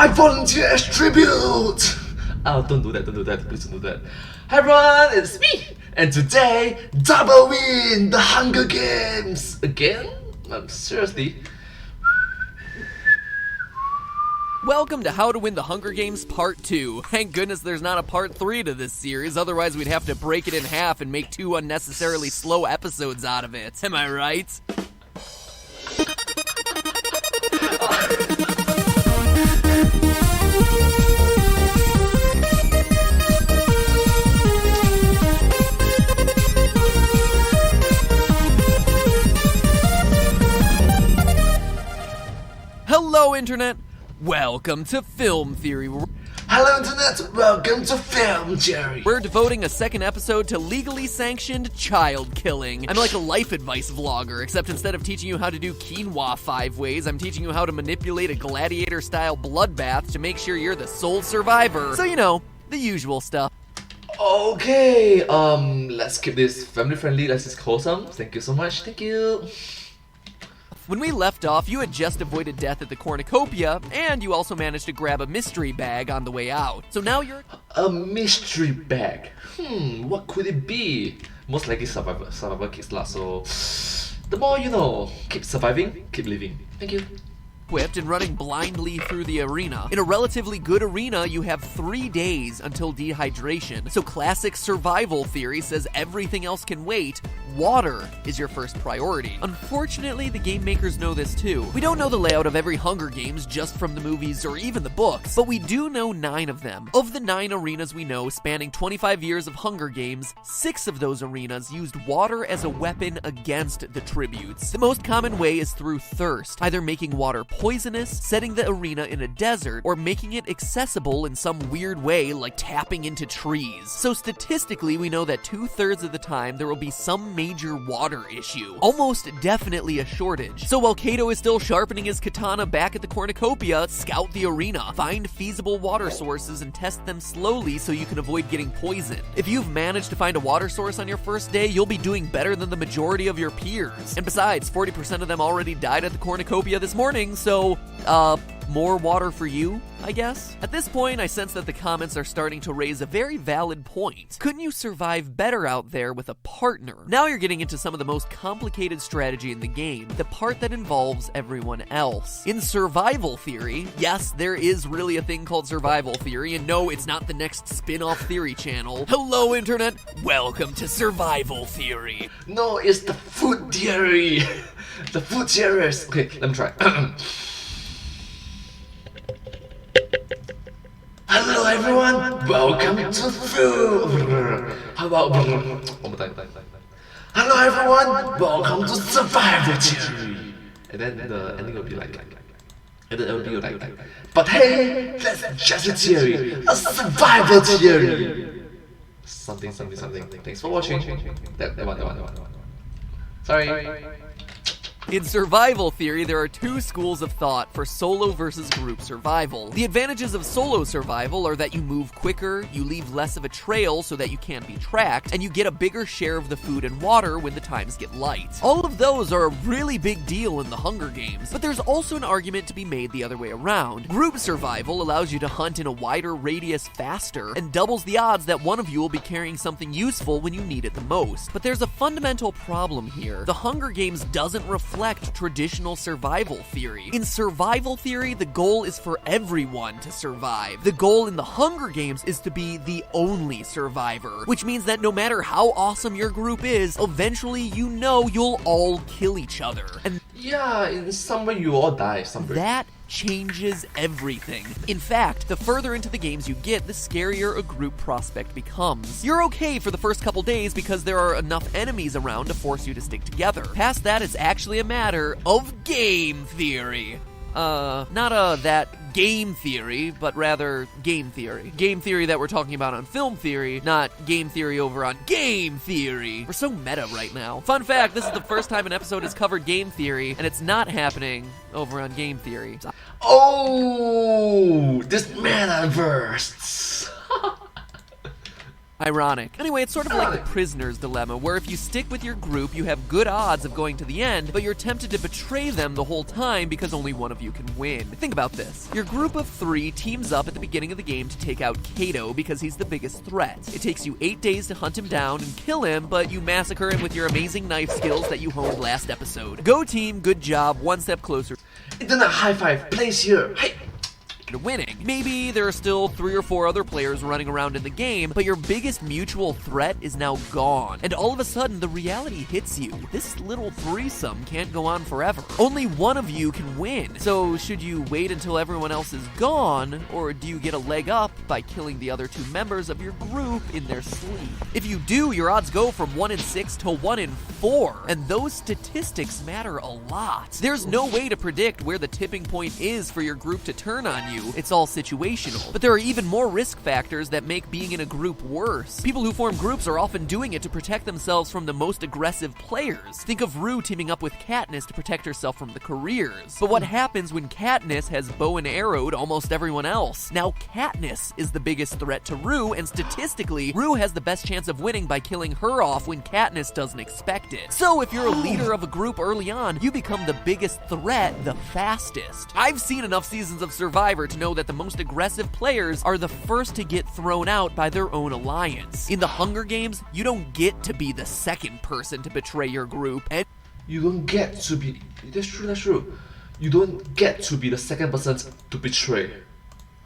I volunteer as tribute! Oh, don't do that, please don't do that. Hi everyone, it's me! And today, double win! The Hunger Games! Again? Seriously? Welcome to How to Win the Hunger Games Part 2. Thank goodness there's not a Part 3 to this series, otherwise we'd have to break it in half and make 2 unnecessarily slow episodes out of it. Am I right? Hello, Internet! Welcome to Film Theory. Hello Internet, welcome to Film Theory. We're devoting a second episode to legally sanctioned child killing. I'm like a life advice vlogger, except instead of teaching you how to do quinoa 5 ways, I'm teaching you how to manipulate a gladiator-style bloodbath to make sure you're the sole survivor. So, you know, the usual stuff. Okay, let's keep this family friendly, let's just wholesome. Thank you so much, thank you. When we left off, you had just avoided death at the cornucopia, and you also managed to grab a mystery bag on the way out. So now you're... A mystery bag? What could it be? Most likely survival kits lah, so... The more you know, keep surviving, keep living. Thank you. Equipped and running blindly through the arena. In a relatively good arena, you have 3 days until dehydration. So classic survival theory says everything else can wait. Water is your first priority. Unfortunately, the game makers know this too. We don't know the layout of every Hunger Games just from the movies or even the books, but we do know 9 of them. Of the 9 arenas we know, spanning 25 years of Hunger Games, 6 of those arenas used water as a weapon against the tributes. The most common way is through thirst, either making water poisonous, setting the arena in a desert, or making it accessible in some weird way like tapping into trees. So statistically, we know that 2/3 of the time there will be some major water issue. Almost definitely a shortage. So while Kato is still sharpening his katana back at the cornucopia, scout the arena, find feasible water sources and test them slowly so you can avoid getting poisoned. If you've managed to find a water source on your first day, you'll be doing better than the majority of your peers. And besides, 40% of them already died at the cornucopia this morning, so, more water for you, I guess? At this point, I sense that the comments are starting to raise a very valid point. Couldn't you survive better out there with a partner? Now you're getting into some of the most complicated strategy in the game, the part that involves everyone else. In survival theory, yes, there is really a thing called survival theory, and no, it's not the next spin-off theory channel. Hello, Internet! Welcome to survival theory! No, it's the food theory. The food theorists. Okay, let me try. Hello everyone, welcome to food. How about one more time? Hello everyone, welcome to survival theory. And then the ending will be like, and then it will be like, but hey, that's just a theory, a survival theory. Something. Thanks for watching. That one. Sorry. In survival theory, there are 2 schools of thought for solo versus group survival. The advantages of solo survival are that you move quicker, you leave less of a trail so that you can't be tracked, and you get a bigger share of the food and water when the times get light. All of those are a really big deal in the Hunger Games, but there's also an argument to be made the other way around. Group survival allows you to hunt in a wider radius faster, and doubles the odds that one of you will be carrying something useful when you need it the most. But there's a fundamental problem here. The Hunger Games doesn't reflect traditional survival theory. In survival theory, the goal is for everyone to survive. The goal in the Hunger Games is to be the only survivor, which means that no matter how awesome your group is, eventually you know you'll all kill each other. And yeah, in some way you all die somewhere. That changes everything. In fact, the further into the games you get, the scarier a group prospect becomes. You're okay for the first couple days because there are enough enemies around to force you to stick together. Past that, it's actually a matter of game theory. Not that game theory, but rather game theory. Game theory that we're talking about on film theory, not game theory over on game theory. We're so meta right now. Fun fact, this is the first time an episode has covered game theory, and it's not happening over on game theory. Oh, this metaverse. Ironic. Anyway, it's sort of like the prisoner's dilemma, where if you stick with your group, you have good odds of going to the end, but you're tempted to betray them the whole time because only one of you can win. Think about this. Your group of 3 teams up at the beginning of the game to take out Kato because he's the biggest threat. It takes you 8 days to hunt him down and kill him, but you massacre him with your amazing knife skills that you honed last episode. Go team, good job, one step closer. Internet high five, place here. Hey. To winning. Maybe there are still 3 or 4 other players running around in the game, but your biggest mutual threat is now gone. And all of a sudden, the reality hits you. This little threesome can't go on forever. Only one of you can win. So should you wait until everyone else is gone, or do you get a leg up by killing the other 2 members of your group in their sleep? If you do, your odds go from 1 in 6 to 1 in 4, and those statistics matter a lot. There's no way to predict where the tipping point is for your group to turn on you. It's all situational. But there are even more risk factors that make being in a group worse. People who form groups are often doing it to protect themselves from the most aggressive players. Think of Rue teaming up with Katniss to protect herself from the careers. But what happens when Katniss has bow and arrowed almost everyone else? Now Katniss is the biggest threat to Rue, and statistically, Rue has the best chance of winning by killing her off when Katniss doesn't expect it. So if you're a leader of a group early on, you become the biggest threat the fastest. I've seen enough seasons of Survivor to know that the most aggressive players are the first to get thrown out by their own alliance. In the Hunger Games, you don't get to be the second person to betray your group, and You don't get to be. That's true. You don't get to be the second person to betray.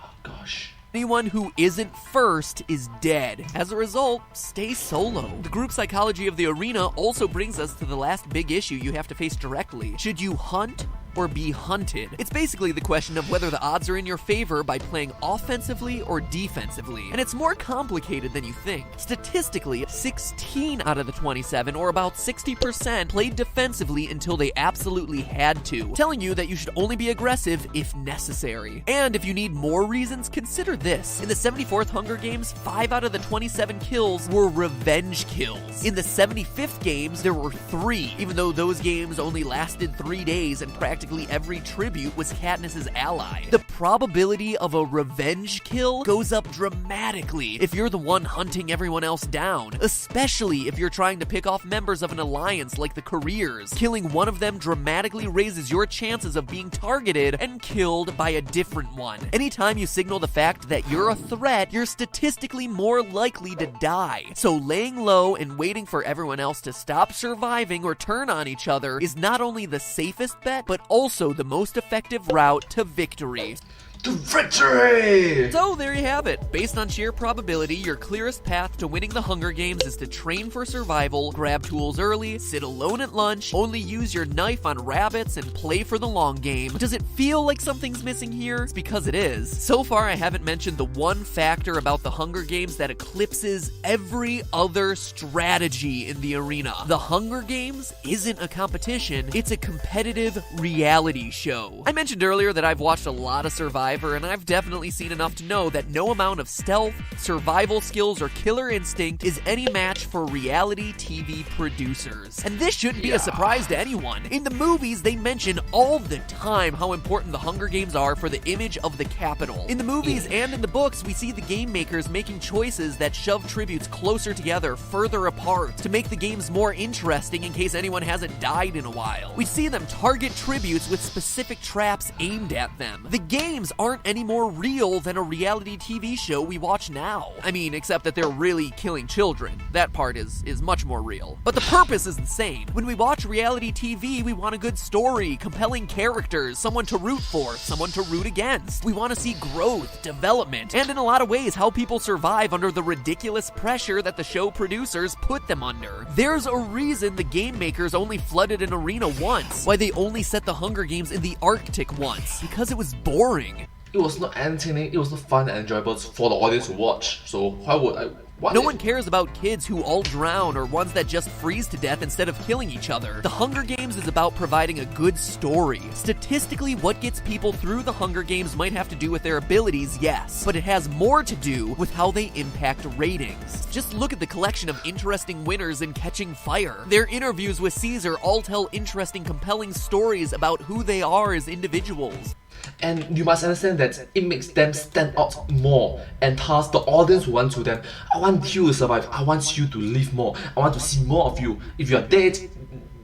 Oh gosh. anyone who isn't first is dead. As a result, stay solo. The group psychology of the arena also brings us to the last big issue you have to face directly. Should you hunt or be hunted? It's basically the question of whether the odds are in your favor by playing offensively or defensively, and it's more complicated than you think. Statistically, 16 out of the 27, or about 60%, played defensively until they absolutely had to, telling you that you should only be aggressive if necessary. And if you need more reasons, consider this. In the 74th Hunger Games, 5 out of the 27 kills were revenge kills. In the 75th games, there were 3, even though those games only lasted 3 days and practically every tribute was Katniss's ally. The probability of a revenge kill goes up dramatically if you're the one hunting everyone else down, especially if you're trying to pick off members of an alliance like the Careers. Killing one of them dramatically raises your chances of being targeted and killed by a different one. Anytime you signal the fact that you're a threat, you're statistically more likely to die. So laying low and waiting for everyone else to stop surviving or turn on each other is not only the safest bet, but also the most effective route to victory. To victory! So there you have it. Based on sheer probability, your clearest path to winning the Hunger Games is to train for survival, grab tools early, sit alone at lunch, only use your knife on rabbits, and play for the long game. Does it feel like something's missing here? It's because it is. So far, I haven't mentioned the one factor about the Hunger Games that eclipses every other strategy in the arena. The Hunger Games isn't a competition, it's a competitive reality show. I mentioned earlier that I've watched a lot of Survivor, and I've definitely seen enough to know that no amount of stealth, survival skills, or killer instinct is any match for reality TV producers. And this shouldn't be a surprise to anyone. In the movies, they mention all the time how important the Hunger Games are for the image of the Capitol. In the movies and in the books, we see the game makers making choices that shove tributes closer together, further apart, to make the games more interesting in case anyone hasn't died in a while. We see them target tributes with specific traps aimed at them. The games aren't any more real than a reality TV show we watch now. I mean, except that they're really killing children. That part is much more real. But the purpose is the same. When we watch reality TV, we want a good story, compelling characters, someone to root for, someone to root against. We want to see growth, development, and in a lot of ways, how people survive under the ridiculous pressure that the show producers put them under. There's a reason the game makers only flooded an arena once, why they only set the Hunger Games in the Arctic once, because it was boring. It was not entertaining, it was not fun and enjoyable for the audience to watch. So why would I? Why? No one cares about kids who all drown or ones that just freeze to death instead of killing each other. The Hunger Games is about providing a good story. Statistically, what gets people through the Hunger Games might have to do with their abilities, yes, but it has more to do with how they impact ratings. Just look at the collection of interesting winners in Catching Fire. Their interviews with Caesar all tell interesting, compelling stories about who they are as individuals. And you must understand that it makes them stand out more, and thus the audience will want want you to survive. I want you to live more. I want to see more of you. If you are dead,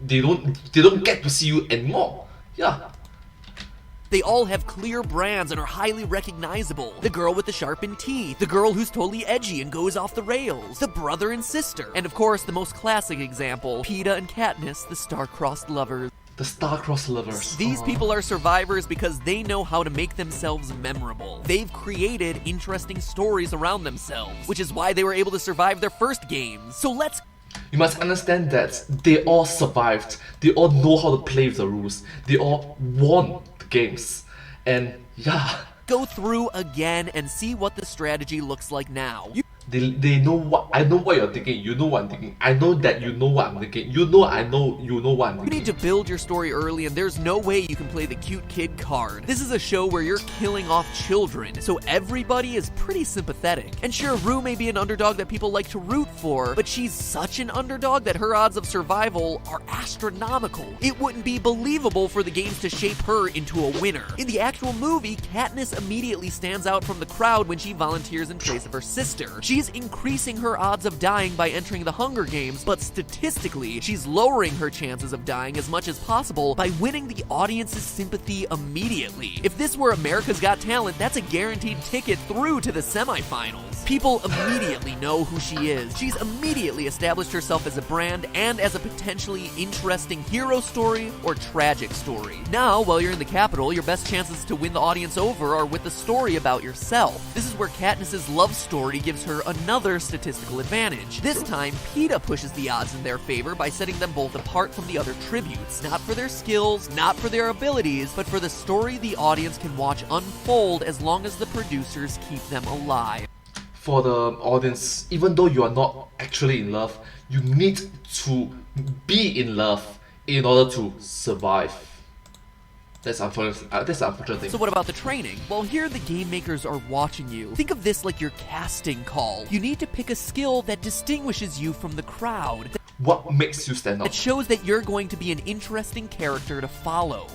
they don't get to see you anymore. Yeah. They all have clear brands and are highly recognizable. The girl with the sharpened teeth, the girl who's totally edgy and goes off the rails, the brother and sister, and of course the most classic example, Peeta and Katniss, the star-crossed lovers. The star-crossed lovers. These people are survivors because they know how to make themselves memorable. They've created interesting stories around themselves, which is why they were able to survive their first games. So let's... You must understand that they all survived. They all know how to play with the rules. They all won the games. And yeah. Go through again and see what the strategy looks like now. They know what I know what you're thinking, you know what I'm thinking. I know that you know what I'm thinking. You know I know you know what I'm thinking. You need to build your story early, and there's no way you can play the cute kid card. This is a show where you're killing off children, so everybody is pretty sympathetic. And sure, Rue may be an underdog that people like to root for, but she's such an underdog that her odds of survival are astronomical. It wouldn't be believable for the games to shape her into a winner. In the actual movie, Katniss immediately stands out from the crowd when she volunteers in place of her sister. She's increasing her odds of dying by entering the Hunger Games, but statistically, she's lowering her chances of dying as much as possible by winning the audience's sympathy immediately. If this were America's Got Talent, that's a guaranteed ticket through to the semifinals. People immediately know who she is. She's immediately established herself as a brand and as a potentially interesting hero story or tragic story. Now, while you're in the Capitol, your best chances to win the audience over are with a story about yourself. This is where Katniss's love story gives her another statistical advantage. This time, Peeta pushes the odds in their favor by setting them both apart from the other tributes, not for their skills, not for their abilities, but for the story the audience can watch unfold as long as the producers keep them alive. For the audience, even though you are not actually in love, you need to be in love in order to survive. That's unfortunate thing. So what about the training? Well, here the game makers are watching you. Think of this like your casting call. You need to pick a skill that distinguishes you from the crowd. What makes you stand out? It shows that you're going to be an interesting character to follow.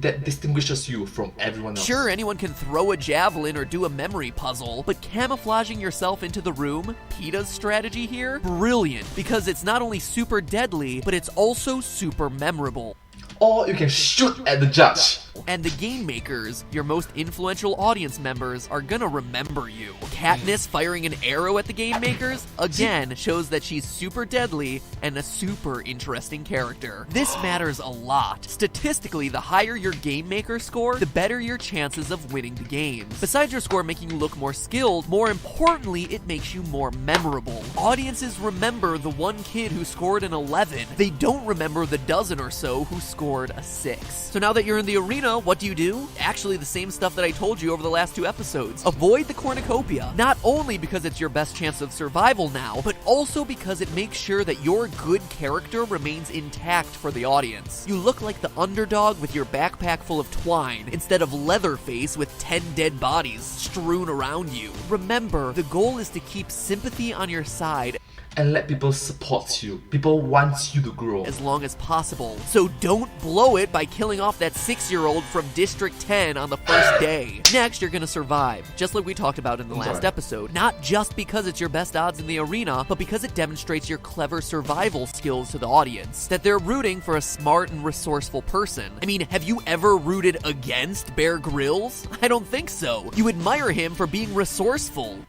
That distinguishes you from everyone else. Sure, anyone can throw a javelin or do a memory puzzle, but camouflaging yourself into the room, Peeta's strategy here, brilliant, because it's not only super deadly, but it's also super memorable. Or you can shoot at the judge. And the game makers, your most influential audience members, are gonna remember you. Katniss firing an arrow at the game makers, again, shows that she's super deadly and a super interesting character. This matters a lot. Statistically, the higher your game maker score, the better your chances of winning the games. Besides your score making you look more skilled, more importantly, it makes you more memorable. Audiences remember the one kid who scored an 11. They don't remember the dozen or so who scored a 6. So now that you're in the arena, what do? Actually, the same stuff that I told you over the last 2 episodes. Avoid the cornucopia, not only because it's your best chance of survival now, but also because it makes sure that your good character remains intact for the audience. You look like the underdog with your backpack full of twine, instead of Leatherface with 10 dead bodies strewn around you. Remember, the goal is to keep sympathy on your side and let people support you. People want you to grow as long as possible. So don't blow it by killing off that 6-year-old from District 10 on the first day. Next, you're gonna survive, just like we talked about in the last episode. Not just because it's your best odds in the arena, but because it demonstrates your clever survival skills to the audience. That they're rooting for a smart and resourceful person. I mean, have you ever rooted against Bear Grylls? I don't think so. You admire him for being resourceful,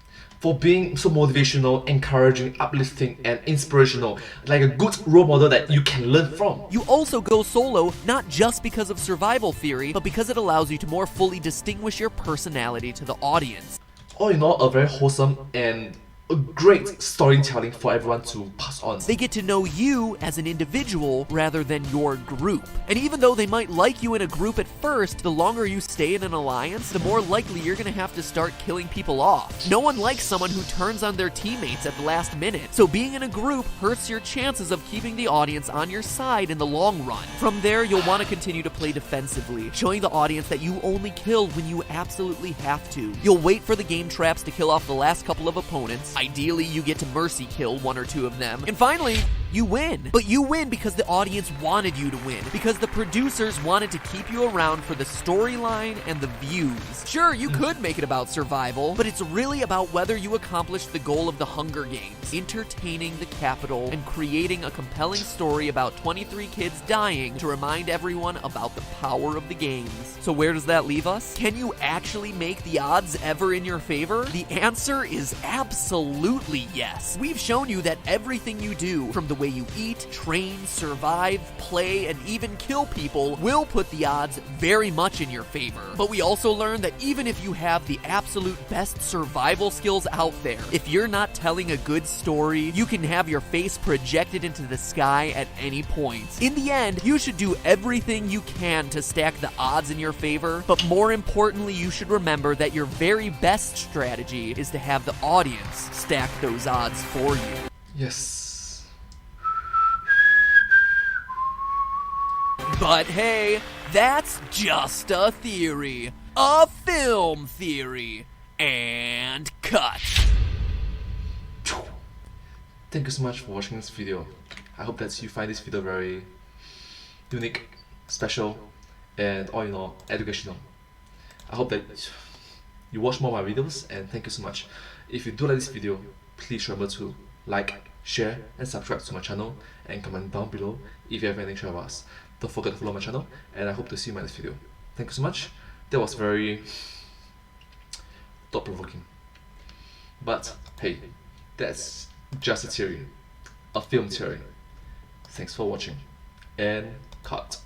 for being so motivational, encouraging, uplifting, and inspirational, like a good role model that you can learn from. You also go solo, not just because of survival theory, but because it allows you to more fully distinguish your personality to the audience. All in all, a very wholesome and a great storytelling for everyone to pass on. They get to know you as an individual rather than your group. And even though they might like you in a group at first, the longer you stay in an alliance, the more likely you're gonna have to start killing people off. No one likes someone who turns on their teammates at the last minute, so being in a group hurts your chances of keeping the audience on your side in the long run. From there, you'll want to continue to play defensively, showing the audience that you only kill when you absolutely have to. You'll wait for the game traps to kill off the last couple of opponents. Ideally, you get to mercy kill 1 or 2 of them. And finally, you win. But you win because the audience wanted you to win, because the producers wanted to keep you around for the storyline and the views. Sure, you could make it about survival, but it's really about whether you accomplish the goal of the Hunger Games, entertaining the capital and creating a compelling story about 23 kids dying to remind everyone about the power of the games. So where does that leave us? Can you actually make the odds ever in your favor? The answer is absolutely yes. We've shown you that everything you do, from the way you eat, train, survive, play, and even kill people, will put the odds very much in your favor. But we also learned that even if you have the absolute best survival skills out there, if you're not telling a good story, you can have your face projected into the sky at any point. In the end, you should do everything you can to stack the odds in your favor, but more importantly, you should remember that your very best strategy is to have the audience stack those odds for you. Yes. But hey, that's just a theory. A film theory. And cut. Thank you so much for watching this video. I hope that you find this video very unique, special, and all in all, educational. I hope that you watch more of my videos, and thank you so much. If you do like this video, please remember to like, share, and subscribe to my channel, and comment down below if you have anything to share about us. Don't forget to follow my channel, and I hope to see you in my next video. Thank you so much. That was very thought-provoking. But hey, that's just a theory, a film theory. Thanks for watching, and cut.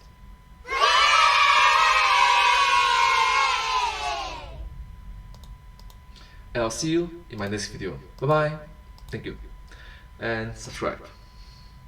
And I'll see you in my next video. Bye bye. Thank you. And subscribe.